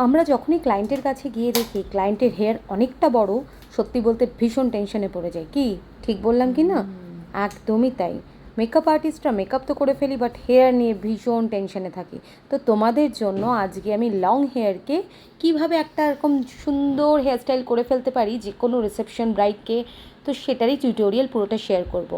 আমরা যখনই ক্লায়েন্টের কাছে গিয়ে দেখি ক্লায়েন্টের হেয়ার অনেকটা বড়, সত্যি বলতে ভীষণ টেনশনে পড়ে যায়। কি ঠিক বললাম কি না? একদমই তাই। মেকআপ আর্টিস্টরা মেকআপ তো করে ফেলি, বাট হেয়ার নিয়ে ভীষণ টেনশনে থাকি। তো তোমাদের জন্য আজকে আমি লং হেয়ারকে কিভাবে একটা এরকম সুন্দর হেয়ারস্টাইল করে ফেলতে পারি যে কোনো রিসেপশন ব্রাইডকে, তো সেটারই টিউটোরিয়াল পুরোটা শেয়ার করব।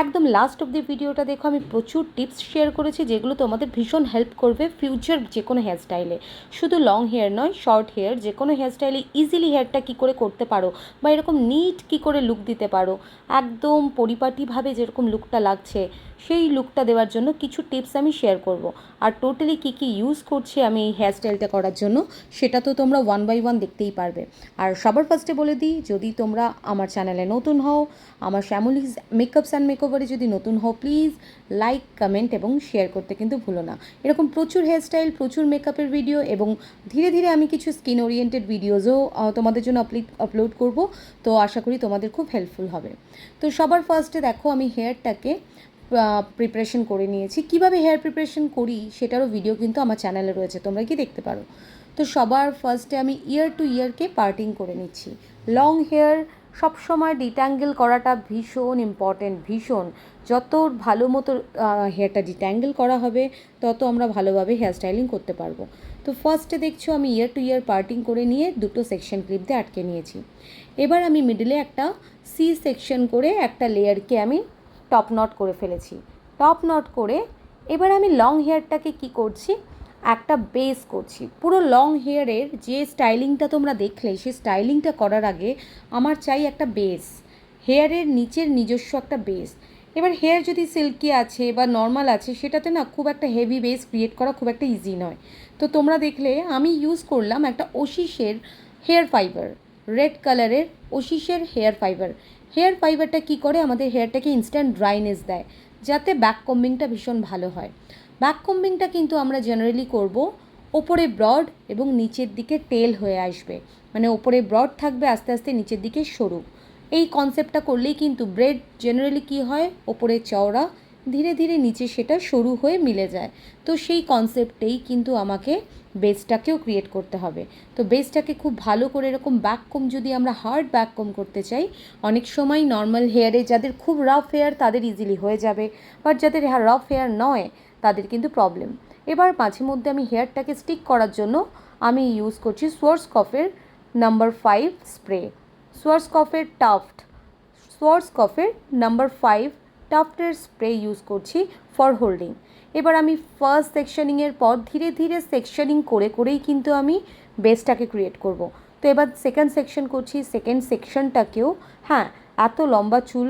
একদম লাস্ট অব দি ভিডিওটা দেখো, আমি প্রচুর টিপস শেয়ার করেছি যেগুলো তোমাদের ভীষণ হেল্প করবে ফিউচার যে কোনো হেয়ারস্টাইলে। শুধু লং হেয়ার নয়, শর্ট হেয়ার যে কোনো হেয়ারস্টাইলে ইজিলি হেয়ারটা কী করে করতে পারো, বা এরকম নিট কী করে লুক দিতে পারো, একদম পরিপাটিভাবে যেরকম লুকটা লাগছে সেই লুকটা দেওয়ার জন্য কিছু টিপস আমি শেয়ার করব। আর টোটালি কী কী ইউজ করছি আমি এই হেয়ারস্টাইলটা করার জন্য সেটা তো তোমরা ওয়ান বাই ওয়ান দেখতেই পারবে। আর সবার ফার্স্টে বলে দিই, যদি তোমরা আমার চ্যানেলে নতুন হও, আমার শ্যামলিজ মেকআপস অ্যান্ড মেকওভারে যদি নতুন হও, প্লিজ লাইক, কমেন্ট এবং শেয়ার করতে কিন্তু ভুলো না। এরকম প্রচুর হেয়ারস্টাইল, প্রচুর মেকআপের ভিডিও এবং ধীরে ধীরে আমি কিছু স্কিন ওরিয়েন্টেড ভিডিওসও তোমাদের জন্য আপলোড করব। তো আশা করি তোমাদের খুব হেল্পফুল হবে। তো সবার ফার্স্টে দেখো, আমি হেয়ারটাকে প্রিপারেশন করে নিয়েছি। কিভাবে হেয়ার প্রিপারেশন করি সেটারও ভিডিও কিন্তু আমার চ্যানেলে রয়েছে, তোমরা কি দেখতে পারো। তো সবার ফার্স্টে আমি ইয়ার টু ইয়ারকে পার্টিং করে নিচ্ছি। লং হেয়ার সবসময় ডিট্যাঙ্গেল করাটা ভীষণ ইম্পর্টেন্ট, ভীষণ। যত ভালো মতো হেয়ারটা ডিট্যাঙ্গেল করা হবে তত আমরা ভালোভাবে হেয়ার স্টাইলিং করতে পারবো। তো ফার্স্টে দেখছো আমি ইয়ার টু ইয়ার পার্টিং করে নিয়ে দুটো সেকশন ক্লিপ দিয়ে আটকে নিয়েছি। এবার আমি মিডলে একটা সি সেকশন করে একটা লেয়ারকে আমি টপ নট করে ফেলেছি। টপ নট করে এবার আমি লং হেয়ারটাকে কি করছি, একটা বেস করছি। পুরো লং হেয়ারের যে স্টাইলিংটা তোমরা দেখলে সেই স্টাইলিংটা করার আগে আমার চাই একটা বেস, হেয়ারের নিচের নিজস্ব একটা বেস। এবার হেয়ার যদি সিল্কি আছে বা নর্মাল আছে সেটাতে না খুব একটা হেভি বেস ক্রিয়েট করা খুব একটা ইজি নয়। তো তোমরা দেখলে আমি ইউজ করলাম একটা ওশিসের হেয়ার ফাইবার, রেড কালারের ওশিসের হেয়ার ফাইবার। হেয়ার ফাইবারটা কী করে, আমাদের হেয়ারটাকে ইনস্ট্যান্ট ড্রাইনেস দেয়, যাতে ব্যাক কম্বিংটা ভীষণ ভালো হয়। ব্যাক কম্বিংটা কিন্তু আমরা জেনারেলি করব ওপরে ব্রড এবং নিচের দিকে টেল হয়ে আসবে, মানে ওপরে ব্রড থাকবে, আস্তে আস্তে নিচের দিকে সরু। এই কনসেপ্টটা করলেই কিন্তু ব্রেড জেনারেলি কী হয়, ওপরে চওড়া, ধীরে ধীরে নিচে সেটা সরু হয়ে মিলে যায়। তো সেই কনসেপ্টেই কিন্তু আমাকে বেসটাকেও ক্রিয়েট করতে হবে। তো বেসটাকে খুব ভালো করে এরকম ব্যাককম, যদি আমরা হার্ড ব্যাককম করতে চাই, অনেক সময় নর্মাল হেয়ারে যাদের খুব রাফ হেয়ার তাদের ইজিলি হয়ে যাবে, বাট যাদের রাফ হেয়ার নয় তাদের কিন্তু প্রবলেম। এবার মাঝে মধ্যে আমি হেয়ারটাকে স্টিক করার জন্য আমি ইউজ করছি সোয়ার্সকফের নাম্বার 5 স্প্রে, সোয়ার্সকফের টাফট, সোয়ার্সকফের নাম্বার 5 টাফটের স্প্রে ইউজ করছি ফর হোল্ডিং। এবার আমি ফার্স্ট সেকশনিংয়ের পর ধীরে ধীরে সেকশনিং করে করেই কিন্তু আমি বেসটাকে ক্রিয়েট করব। তো এবার সেকেন্ড সেকশন করছি, সেকেন্ড সেকশনটাকেও, হ্যাঁ, এত লম্বা চুল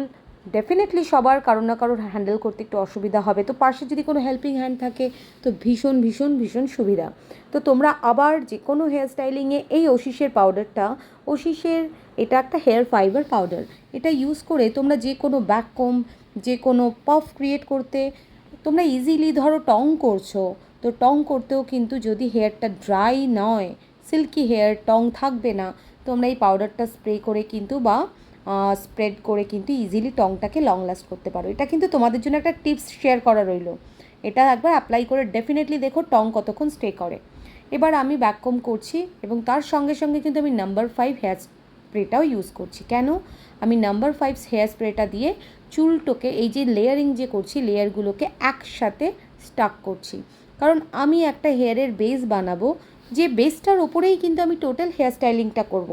ডেফিনেটলি সবার কারোর না কারোর হ্যান্ডেল করতে একটু অসুবিধা হবে, তো পাশে যদি কোনো হেল্পিং হ্যান্ড থাকে তো ভীষণ ভীষণ ভীষণ সুবিধা। তো তোমরা আবার যে কোনো হেয়ার স্টাইলিংয়ে এই ওশিসের পাউডারটা, ওশিসের এটা একটা হেয়ার ফাইবার পাউডার, এটা ইউজ করে তোমরা যে কোনো ব্যাককম, যে কোনো পাফ ক্রিয়েট করতে তোমরা ইজিলি, ধরো টং করছো, তো টং করতেও কিন্তু যদি হেয়ারটা ড্রাই নয়, সিল্কি হেয়ার, টং থাকবে না, তোমরা এই পাউডারটা স্প্রে করে কিন্তু বা স্প্রেড করে কিন্তু ইজিলি টংটাকে লং লাস্ট করতে পারো। এটা কিন্তু তোমাদের জন্য একটা টিপস শেয়ার করা রইল, এটা একবার অ্যাপ্লাই করে ডেফিনেটলি দেখো টং কতক্ষণ স্টে করে। এবার আমি ব্যাককম করছি এবং তার সঙ্গে সঙ্গে কিন্তু আমি নাম্বার 5 হেয়ার স্প্রেটাও ইউজ করছি। কেন, আমি নাম্বার 5 হেয়ার স্প্রেটা দিয়ে চুলটোকে, এই যে লেয়ারিং যে করছি, লেয়ারগুলোকে একসাথে স্টাক করছি, কারণ আমি একটা হেয়ারের বেস বানাবো, যে বেসটার ওপরেই কিন্তু আমি টোটাল হেয়ার স্টাইলিংটা করব।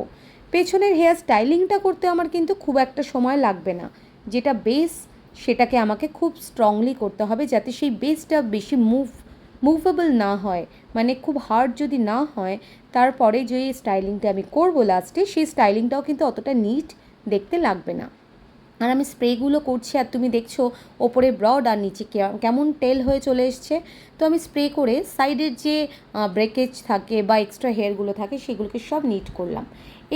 পেছনের হেয়ার স্টাইলিংটা করতে আমার কিন্তু খুব একটা সময় লাগবে না, যেটা বেস সেটাকে আমাকে খুব স্ট্রংলি করতে হবে, যাতে সেই বেসটা বেশি মুভেবল না হয়, মানে খুব হার্ড যদি না হয়, তারপরে যে স্টাইলিংটা আমি করব লাস্টে, সেই স্টাইলিংটাও কিন্তু অতটা নিট দেখতে লাগবে না। আর আমি স্প্রেগুলো করছি আর তুমি দেখছো ওপরে ব্রড আর নিচে কেমন টেল হয়ে চলে এসছে। তো আমি স্প্রে করে সাইডের যে ব্রেকেজ থাকে বা এক্সট্রা হেয়ারগুলো থাকে সেগুলোকে সব নিট করলাম।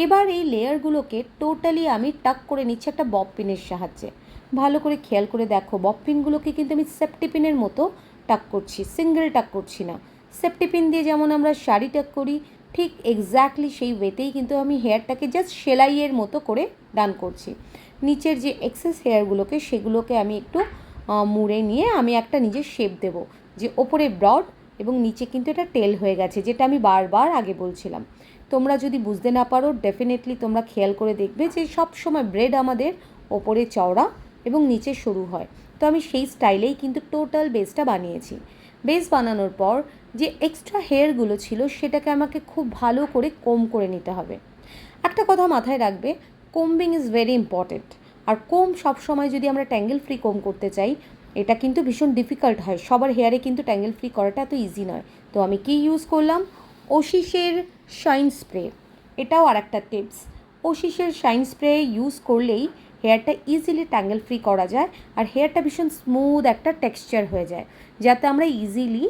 এবার এই লেয়ারগুলোকে টোটালি আমি টাক করে নিচ্ছি একটা বব পিনের সাহায্যে। ভালো করে খেয়াল করে দেখো, বব পিনগুলোকে কিন্তু আমি সেফটি পিনের মতো টাক করছি, সিঙ্গেল টাক করছি না। সেফটি পিন দিয়ে যেমন আমরা শাড়ি টাক করি, ঠিক এক্স্যাক্টলি সেই ওয়েতেই কিন্তু আমি হেয়ারটাকে জাস্ট সেলাইয়ের মতো করে ডান করছি। নিচের যে এক্সেস হেয়ারগুলোকে সেগুলোকে আমি একটু মুড়ে নিয়ে আমি একটা নিজের শেপ দেব, যে ওপরে ব্রড এবং নিচে কিন্তু এটা টেল হয়ে গেছে, যেটা আমি বারবার আগে বলছিলাম। তোমরা যদি বুঝতে না পারো ডেফিনেটলি তোমরা খেয়াল করে দেখবে যে সব সময় ব্রেড আমাদের ওপরে চওড়া এবং নিচে সরু হয়। তো আমি সেই স্টাইলেই কিন্তু টোটাল বেসটা বানিয়েছি। বেস বানানোর পর যে এক্সট্রা হেয়ারগুলো ছিল সেটাকে আমাকে খুব ভালো করে কোম করে নিতে হবে। একটা কথা মাথায় রাখবে, কোম্বিং ইজ ভেরি ইম্পর্টেন্ট। আর কোম সবসময় যদি আমরা ট্যাঙ্গেল ফ্রি কোম করতে চাই, এটা কিন্তু ভীষণ ডিফিকাল্ট হয়, সবার হেয়ারে কিন্তু ট্যাঙ্গেল ফ্রি করাটা এত ইজি নয়। তো আমি কি ইউজ করলাম, ওশিসের শাইন স্প্রে। এটাও আর একটা টিপস, ওশিসের শাইন স্প্রে ইউজ করলেই হেয়ারটা ইজিলি ট্যাঙ্গেল ফ্রি করা যায়, আর হেয়ারটা ভীষণ স্মুথ একটা টেক্সচার হয়ে যায়, যাতে আমরা ইজিলি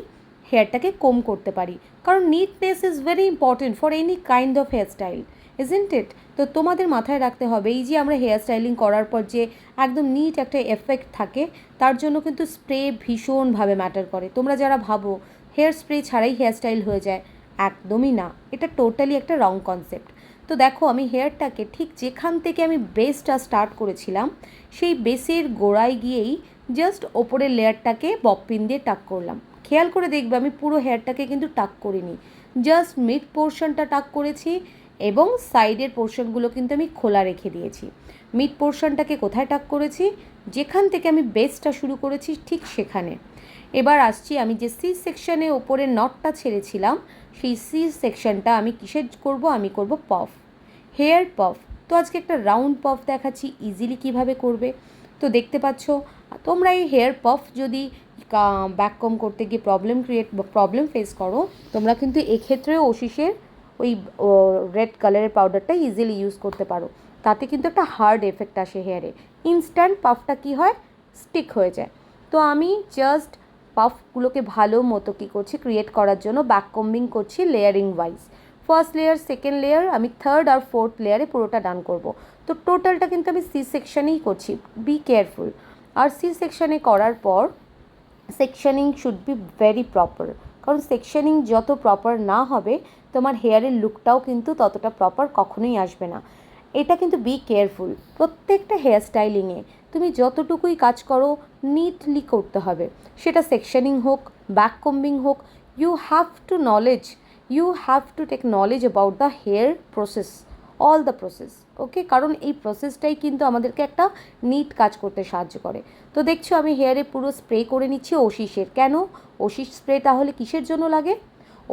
হেয়ারটাকে কোম করতে পারি। কারণ neatness is very important for any kind of hair style, isn't it? তো তোমাদের মাথায় রাখতে হবে এই যে আমরা হেয়ার স্টাইলিং করার পর যে একদম নিট একটা এফেক্ট থাকে, তার জন্য কিন্তু স্প্রে ভীষণভাবে ম্যাটার করে। তোমরা যারা ভাবো হেয়ার স্প্রে ছাড়াই হেয়ার স্টাইল হয়ে যায়, একদমই না, এটা টোটালি একটা রং কনসেপ্ট। তো দেখো আমি হেয়ারটাকে ঠিক যেখান থেকে আমি বেসটা স্টার্ট করেছিলাম সেই বেসের গোড়ায় গিয়েই জাস্ট ওপরের লেয়ারটাকে ববপিন দিয়ে টাক করলাম। খেয়াল করে দেখবে আমি পুরো হেয়ারটাকে কিন্তু টাক করিনি, জাস্ট মিড পোর্শনটা টাক করেছি এবং সাইডের পোর্শনগুলো কিন্তু আমি খোলা রেখে দিয়েছি। মিড পোর্শনটাকে কোথায় টাক করেছি, যেখান থেকে আমি বেসটা শুরু করেছি ঠিক সেখানে। এবার আসছি, আমি যে সি সেকশনে ওপরে নটটা ছেড়েছিলাম সেই সি সেকশনটা আমি কিসের করব, আমি করব পফ, হেয়ার পফ। তো আজকে একটা রাউন্ড পফ দেখাচ্ছি ইজিলি কিভাবে করবে। তো দেখতে পাচ্ছ তোমরা এই হেয়ার পফ যদি ব্যাক কম করতে গিয়ে প্রবলেম ফেস করো, তোমরা কিন্তু এক্ষেত্রেও ওশিসের ওই রেড কালারের পাউডারটা ইজিলি ইউজ করতে পারো। তাতে কিন্তু একটা হার্ড এফেক্ট আসে হেয়ারে, ইনস্ট্যান্ট পাফটা কী হয়, স্টিক হয়ে যায়। তো আমি জাস্ট পাফগুলোকে ভালো মতো কী করছি, ক্রিয়েট করার জন্য ব্যাক কম্বিং করছি layering wise. First layer, second layer, আমি থার্ড আর ফোর্থ লেয়ারে পুরোটা ডান করব। তো টোটালটা কিন্তু আমি সি সেকশনেই করছি, বি কেয়ারফুল। আর সি সেকশনে করার পর সেকশনিং শুড বি ভেরি প্রপার, কারণ সেকশনিং যত প্রপার না হবে তোমার হেয়ারের লুকটাও কিন্তু ততটা প্রপার কখনোই আসবে না। এটা কিন্তু বি কেয়ারফুল, প্রত্যেকটা হেয়ার স্টাইলিংয়ে তুমি যতটুকুই কাজ করো নিটলি করতে হবে, সেটা সেকশনিং হোক, ব্যাক কম্বিং হোক। You have to take knowledge about the hair process, all the process, okay? কারণ এই প্রসেসটাই কিন্তু আমাদেরকে একটা নিট কাজ করতে সাহায্য করে। তো দেখছো আমি হেয়ারে পুরো স্প্রে করে নিচ্ছি ওশিসের। কেন ওশিস স্প্রে তাহলে কিসের জন্য লাগে?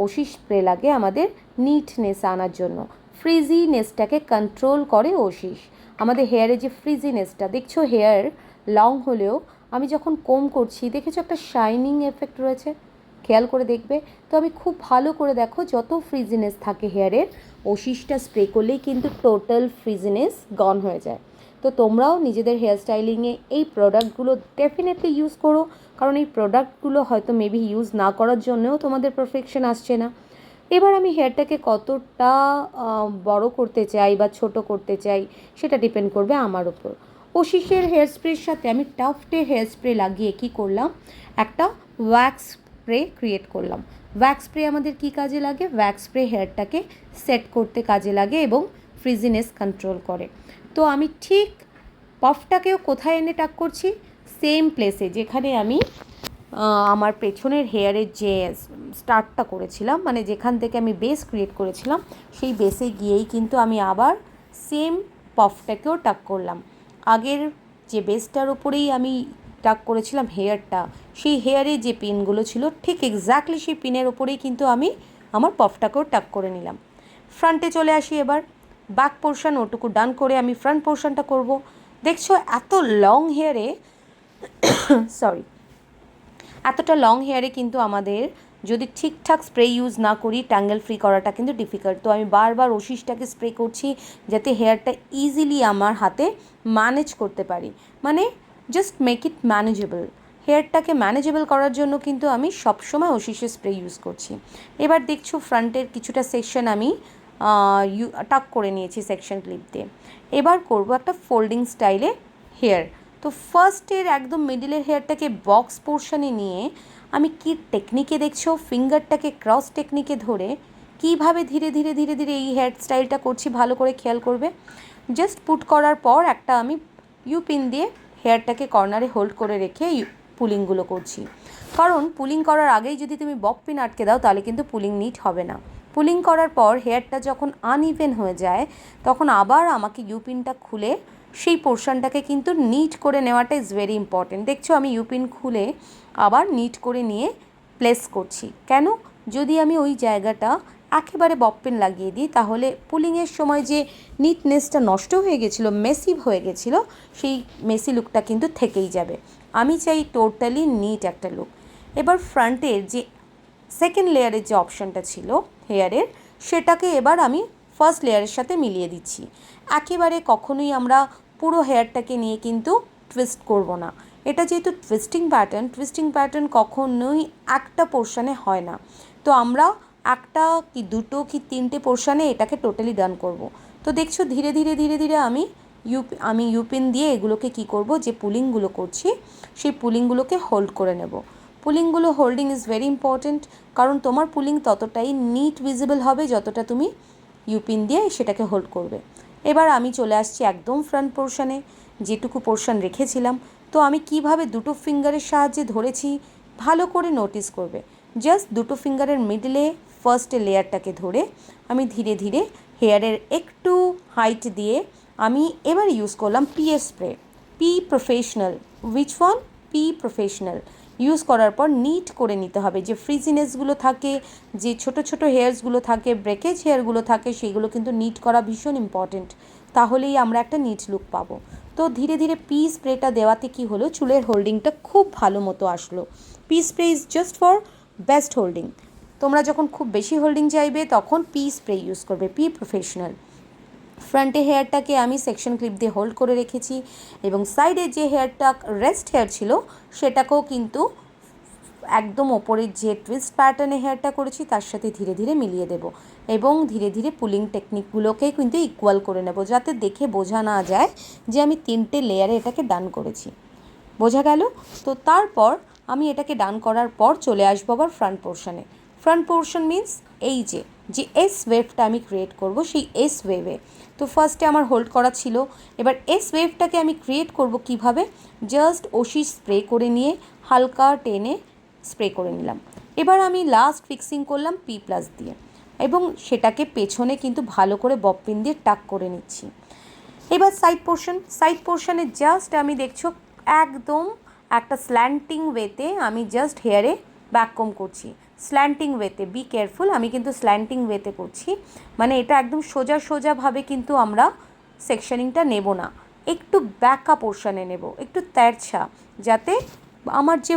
ওশিস স্প্রে লাগে আমাদের নিটনেস আনার জন্য, ফ্রিজিনেসটাকে কন্ট্রোল করে ওশিস। আমাদের হেয়ারে যে ফ্রিজিনেসটা দেখছো, হেয়ার লং হলেও আমি যখন কোম করছি দেখেছো একটা শাইনিং এফেক্ট রয়েছে, খেয়াল করে দেখবে। তো আমি খুব ভালো করে দেখো, যত ফ্রিজিনেস থাকে হেয়ারের ওশিসটা স্প্রে করলেই কিন্তু টোটাল ফ্রিজিনেস গন হয়ে যায়। তো তোমরাও নিজেদের হেয়ার স্টাইলিংয়ে এই প্রোডাক্টগুলো ডেফিনেটলি ইউজ করো, কারণ এই প্রোডাক্টগুলো হয়তো মেবি ইউজ না করার জন্যও তোমাদের পারফেকশন আসছে না। এবার আমি হেয়ারটাকে কতটা বড় করতে চাই বা ছোট করতে চাই সেটা ডিপেন্ড করবে আমার উপর। ওশিসের হেয়ার স্প্রের সাথে আমি টাফটের হেয়ার স্প্রে লাগিয়ে কি করলাম, একটা ওয়্যাক্স স্প্রে ক্রিয়েট করলাম। ওয়্যাক্স স্প্রে আমাদের কি কাজে লাগে? ওয়্যাক্স স্প্রে হেয়ারটাকে সেট করতে কাজে লাগে এবং ফ্রিজিনেস কন্ট্রোল করে। তো আমি ঠিক পফটাকেও কোথায় এনে টাক করছি, সেম প্লেসে যেখানে আমি আমার পেছনের হেয়ারের যে স্টার্টটা করেছিলাম, মানে যেখান থেকে আমি বেস ক্রিয়েট করেছিলাম সেই বেসে গিয়েই কিন্তু আমি আবার সেম পফটাকেও টাক করলাম। আগের যে বেসটার ওপরেই আমি টাক করেছিলাম হেয়ারটা, সেই হেয়ারে যে পিনগুলো ছিল ঠিক এক্স্যাক্টলি সেই পিনের ওপরেই কিন্তু আমি আমার পফটাকেও টাক করে নিলাম। ফ্রন্টে চলে আসি এবার, ব্যাক পোর্শন ওটুকু ডান করে আমি ফ্রন্ট পোর্শনটা করব। দেখছো এত লং হেয়ারে এতটা লং হেয়ারে কিন্তু আমাদের যদি ঠিকঠাক স্প্রে ইউজ না করি ট্যাঙ্গেল ফ্রি করাটা কিন্তু ডিফিকাল্ট। তো আমি বারবার ওশিসটাকে স্প্রে করছি যাতে হেয়ারটা ইজিলি আমার হাতে ম্যানেজ করতে পারি, মানে জাস্ট মেক ইট ম্যানেজেবল। হেয়ারটাকে ম্যানেজেবল করার জন্য কিন্তু আমি সবসময় ওশিসের স্প্রে ইউজ করছি। এবার দেখছো ফ্রন্টের কিছুটা সেকশন আমি টাক করে নিয়েছি সেকশন ক্লিপ দিয়ে। এবার করব একটা ফোল্ডিং স্টাইলে হেয়ার। তো ফার্স্টের একদম মিডিলের হেয়ারটাকে বক্স পোর্শনে নিয়ে আমি কি টেকনিকে দেখছো, ফিঙ্গারটাকে ক্রস টেকনিকে ধরে কিভাবে ধীরে ধীরে ধীরে ধীরে এই হেয়ার স্টাইলটা করছি, ভালো করে খেয়াল করবে। জাস্ট পুট করার পর একটা আমি ইউ পিন দিয়ে হেয়ারটাকে কর্নারে হোল্ড করে রেখে পুলিংগুলো করছি। কারণ পুলিং করার আগেই যদি তুমি বব পিন আটকে দাও তাহলে কিন্তু পুলিং নিট হবে না। পুলিং করার পর হেয়ারটা যখন আনইভেন হয়ে যায় তখন আবার আমাকে ইউপিনটা খুলে সেই পোর্শনটাকে কিন্তু নিট করে নেওয়াটা ইজ ভেরি ইম্পর্টেন্ট। দেখছো আমি ইউপিন খুলে আবার নিট করে নিয়ে প্লেস করছি। কেন? যদি আমি ওই জায়গাটা একেবারে বব পিন লাগিয়ে দিই তাহলে পুলিংয়ের সময় যে নিটনেসটা নষ্ট হয়ে গেছিলো, মেসি হয়ে গেছিলো, সেই মেসি লুকটা কিন্তু থেকেই যাবে। আমি চাই টোটালি নিট একটা লুক। এবার ফ্রন্টের যে সেকেন্ড লেয়ারের যে অপশানটা ছিল হেয়ারের, সেটাকে এবার আমি ফার্স্ট লেয়ারের সাথে মিলিয়ে দিচ্ছি। একেবারে কখনোই আমরা পুরো হেয়ারটাকে নিয়ে কিন্তু টুইস্ট করব না। এটা যেহেতু টুইস্টিং প্যাটার্ন কখনোই একটা পোর্শানে হয় না। তো আমরা একটা কি দুটো কি তিনটে পোর্শানে এটাকে টোটালি ডান করব। তো দেখছো ধীরে ধীরে আমি ইউপিন দিয়ে এগুলোকে কি করব, যে পুলিংগুলো করছি সেই পুলিংগুলোকে হোল্ড করে নেব। পুলিংগুলো হোল্ডিং ইজ ভেরি ইম্পর্টেন্ট, কারণ তোমার পুলিং ততটাই নিট ভিজিবল হবে যতটা তুমি ইউপিন দিয়ে সেটাকে হোল্ড করবে। এবার আমি চলে আসছি একদম ফ্রন্ট পোর্শনে, যেটুকু পোর্শন রেখেছিলাম। তো আমি কিভাবে দুটো ফিঙ্গারের সাহায্যে ধরেছি ভালো করে নোটিস করবে। জাস্ট দুটো ফিঙ্গারের মিডলে ফার্স্ট লেয়ারটাকে ধরে আমি ধীরে ধীরে হেয়ারের একটু হাইট দিয়ে আমি এবার ইউজ করলাম PS spray, P professional. Which one? P professional. Use করার পর নিট করে নিতে হবে। যে ফ্রিজিনেসগুলো থাকে, যে ছোট ছোট হেয়ারসগুলো থাকে, ব্রেকেজ হেয়ারগুলো থাকে, সেগুলো কিন্তু নিট করা ভীষণ ইম্পর্টেন্ট। তাহলেই আমরা একটা নিট লুক পাবো। তো ধীরে ধীরে পি স্প্রেটা দেওয়াতে কি হলো, চুলের হোল্ডিংটা খুব ভালো মতো আসলো। P spray is just for best holding. তোমরা যখন খুব বেশি হোল্ডিং চাইবে তখন পি স্প্রে ইউজ করবে, পি প্রফেশনাল। ফ্রন্টে হেয়ারটাকে আমি সেকশন ক্লিপ দিয়ে হোল্ড করে রেখেছি এবং সাইডে যে হেয়ারটা রেস্ট হেয়ার ছিল সেটাকেও কিন্তু একদম ওপরের যে টুইস্ট প্যাটার্নে হেয়ারটা করেছি তার সাথে ধীরে ধীরে মিলিয়ে দেব এবং ধীরে ধীরে পুলিং টেকনিকগুলোকে কিন্তু ইকুয়াল করে নেব, যাতে দেখে বোঝা না যায় যে আমি তিনটে লেয়ারে এটাকে ডান করেছি। বোঝা গেল? তো তারপর আমি এটাকে ডান করার পর চলে আসবো আবার ফ্রন্ট পোর্শনে। ফ্রন্ট পোর্শন মিন্স এই যে এস ওয়েভটা আমি ক্রিয়েট করব, সেই এস ওয়েভে তো ফার্স্টে আমার হোল্ড করা ছিল। এবার এস ওয়েভটাকে আমি ক্রিয়েট করব কিভাবে? জাস্ট ওশি স্প্রে করে নিয়ে হালকা টেনে স্প্রে করে নিলাম। এবার আমি লাস্ট ফিক্সিং করলাম পি প্লাস দিয়ে এবং সেটাকে পেছনে কিন্তু ভালো করে বব পিন দিয়ে টাক করে নিচ্ছি। এবার সাইড পোর্শনে জাস্ট আমি দেখছো একদম একটা স্ল্যান্টিং ওয়েতে আমি জাস্ট হেয়ারে ব্যাককম করছি। স্ল্যান্টিং ওয়েতে, বি কেয়ারফুল, আমি কিন্তু স্ল্যান্টিং ওয়েতে করছি, মানে এটা একদম সোজাভাবে কিন্তু আমরা সেকশনিংটা নেব না, একটু ব্যাকা পোর্শনে নেব, একটু তেরছা, যাতে আমার যে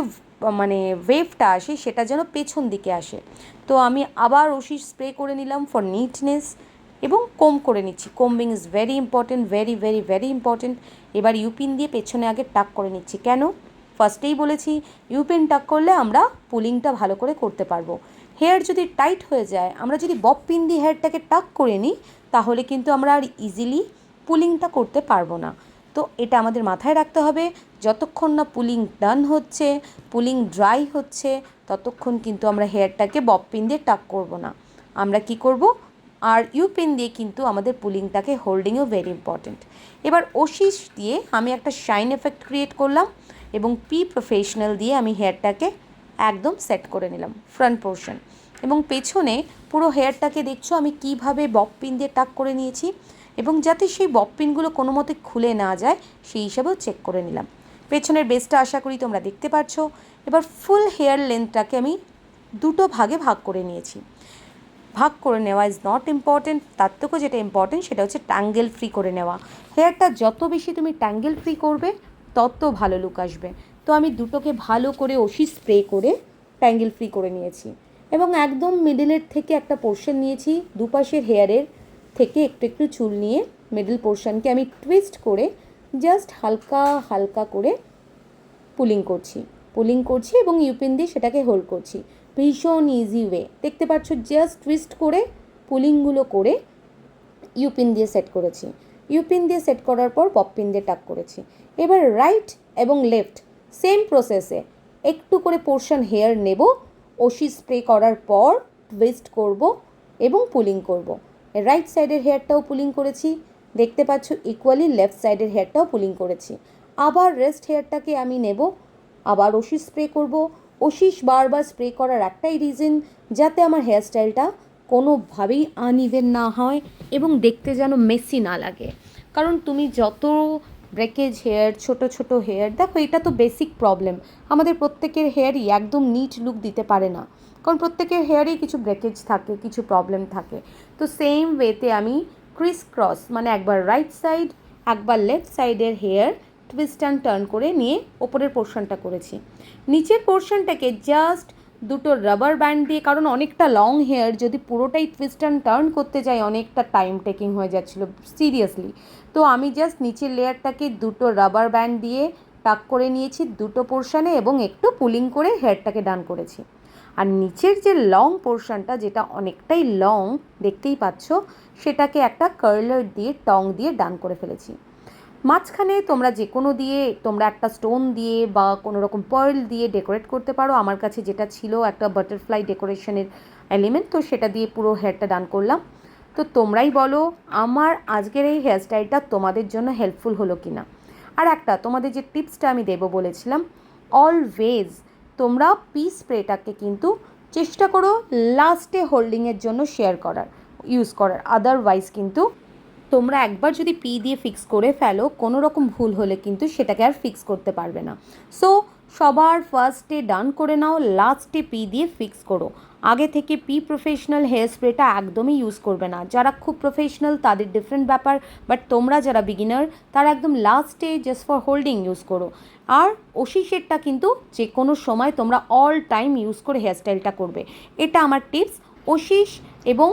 মানে ওয়েভটা আসে সেটা যেন পেছন দিকে আসে। তো আমি আবার ওষি স্প্রে করে নিলাম ফর নিটনেস এবং কোম করে নিচ্ছি। Combing is very important, very important. এবার ইউপিন দিয়ে পেছনে আগে টাক করে নিচ্ছি। কেন? ফার্স্টেই বলেছি ইউপিন টাক করলে আমরা পুলিংটা ভালো করে করতে পারবো। হেয়ার যদি টাইট হয়ে যায়, আমরা যদি বব পিন দিয়ে হেয়ারটাকে টাক করে নিই তাহলে কিন্তু আমরা আর ইজিলি পুলিংটা করতে পারবো না। তো এটা আমাদের মাথায় রাখতে হবে, যতক্ষণ না পুলিং ডান হচ্ছে, পুলিং ড্রাই হচ্ছে, ততক্ষণ কিন্তু আমরা হেয়ারটাকে বব পিন দিয়ে টাক করব না। আমরা কি করব? আর ইউপিন দিয়ে কিন্তু আমাদের পুলিংটাকে হোল্ডিংও ভেরি ইম্পর্টেন্ট। এবার ওশিস দিয়ে আমি একটা শাইন এফেক্ট ক্রিয়েট করলাম এবং পি প্রফেশনাল দিয়ে আমি হেয়ারটাকে একদম সেট করে নিলাম ফ্রন্ট পোর্শন। এবং পেছনে পুরো হেয়ারটাকে দেখছো আমি কিভাবে বব পিন দিয়ে টাক করে নিয়েছি এবং যাতে সেই বব পিনগুলো কোনো মতে খুলে না যায় সেই হিসাবেও চেক করে নিলাম। পেছনের বেসটা আশা করি তোমরা দেখতে পাচ্ছ। এবার ফুল হেয়ার লেন্থটাকে আমি দুটো ভাগে ভাগ করে নিয়েছি। ভাগ করে নেওয়া ইজ নট ইম্পর্টেন্ট, তার থেকেও যেটা ইম্পর্টেন্ট সেটা হচ্ছে ট্যাঙ্গেল ফ্রি করে নেওয়া। হেয়ারটা যত বেশি তুমি ট্যাঙ্গেল ফ্রি করবে তত ভালো লুক আসবে। তো আমি দুটোকে ভালো করে ওশি স্প্রে করে ট্যাঙ্গেল ফ্রি করে নিয়েছি এবং একদম মিডলের থেকে একটা পোর্শন নিয়েছি, দুপাশের হেয়ারের থেকে একটু চুল নিয়ে মিডল পোর্শনকে আমি টুইস্ট করে জাস্ট হালকা করে পুলিং করছি এবং ইউপিন দিয়ে সেটাকে হোল্ড করছি। ভীষণ ইজি ওয়ে, দেখতে পাচ্ছ, জাস্ট টুইস্ট করে পুলিংগুলো করে ইউপিন দিয়ে সেট করেছি। ইউপিন দিয়ে সেট করার পর বব পিন দিয়ে টাক করেছি। এবার রাইট এবং লেফট সেম প্রসেসে একটু করে পোর্শন হেয়ার নেব, ওশি স্প্রে করার পর টুইস্ট করব এবং পুলিং করব। রাইট সাইডের হেয়ারটাও পুলিং করেছি, দেখতে পাচ্ছ ইকুয়ালি লেফট সাইডের হেয়ারটাও পুলিং করেছি। আবার রেস্ট হেয়ারটাকে আমি নেব, আবার ওশিস স্প্রে করব। ওশিস বারবার স্প্রে করার একটাই রিজন, যাতে আমার হেয়ারস্টাইলটা কোনোভাবেই আনইভেন না হয় এবং দেখতে যেন মেসি না লাগে। কারণ তুমি যত ব্রেকেজ হেয়ার, ছোট ছোট হেয়ার, দেখো এটা তো বেসিক প্রবলেম, আমাদের প্রত্যেকের হেয়ারই একদম নিট লুক দিতে পারে না, কারণ প্রত্যেকের হেয়ারেই কিছু ব্রেকেজ থাকে, কিছু প্রবলেম থাকে। তো সেম ওয়েতে আমি ক্রিস ক্রস মানে একবার রাইট সাইড একবার লেফট সাইডের হেয়ার টুইস্ট অ্যান্ড টার্ন করে নিয়ে ওপরের পোর্শনটা করেছি। নিচের পোর্শনটাকে জাস্ট দুটো রাবার ব্যান্ড দিয়ে, কারণ অনেকটা লং হেয়ার, যদি পুরোটাই টুইস্ট অ্যান্ড টার্ন করতে যাই অনেকটা টাইম টেকিং হয়ে যাচ্ছিলো সিরিয়াসলি। তো আমি জাস্ট নিচের লেয়ারটাকে দুটো রাবার ব্যান্ড দিয়ে টাক করে নিয়েছি দুটো পোর্শনে এবং একটু পুলিং করে হেয়ারটাকে ডান করেছি। আর নিচের যে লং পোর্শনটা, যেটা অনেকটাই লং দেখতেই পাচ্ছ, সেটাকে একটা কার্লার দিয়ে টং দিয়ে ডান করে ফেলেছি। মাঝখানে তোমরা যে কোনো দিয়ে, তোমরা একটা স্টোন দিয়ে বা কোনো রকম পার্ল দিয়ে ডেকোরেট করতে পারো। আমার কাছে যেটা ছিল একটা বাটারফ্লাই ডেকোরেশনের এলিমেন্ট, তো সেটা দিয়ে পুরো হেয়ারটা ডান করলাম। তো তোমরাই বলো আমার আজকের এই হেয়ারস্টাইলটা তোমাদের জন্য হেল্পফুল হলো কি না। আর একটা তোমাদের যে টিপসটা আমি দেবো বলেছিলাম, অলওয়েজ তোমরা পি স্প্রেটাকে কিন্তু চেষ্টা করো লাস্টে হোল্ডিংয়ের জন্য ইউজ করার। আদারওয়াইজ কিন্তু তোমরা একবার যদি পি দিয়ে ফিক্স করে ফেলো, কোনো রকম ভুল হলে কিন্তু সেটাকে আর ফিক্স করতে পারবে না। সো সবার ফার্স্টে ডান করে নাও, লাস্টে পি দিয়ে ফিক্স করো। আগে থেকে পি প্রফেশনাল হেয়ার স্প্রেটা একদমই ইউজ করবে না। যারা খুব প্রফেশনাল তাদের ডিফারেন্ট ব্যাপার, বাট তোমরা যারা বিগিনার তারা একদম লাস্টে জাস্ট ফর হোল্ডিং ইউজ করো। আর ওশিসেরটা কিন্তু যে কোনো সময় তোমরা অল টাইম ইউজ করে হেয়ারস্টাইলটা করবে, এটা আমার টিপস। ওশিস এবং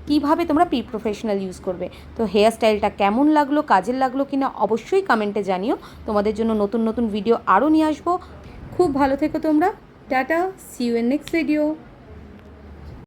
কীভাবে তোমরা পি প্রফেশনাল ইউজ করবে। তো হেয়ার স্টাইলটা কেমন লাগলো, কাজের লাগলো কিনা অবশ্যই কমেন্টে জানিও। তোমাদের জন্য নতুন নতুন ভিডিও আরও নিয়ে আসবো। খুব ভালো থেকো তোমরা। Tata, see you in next video.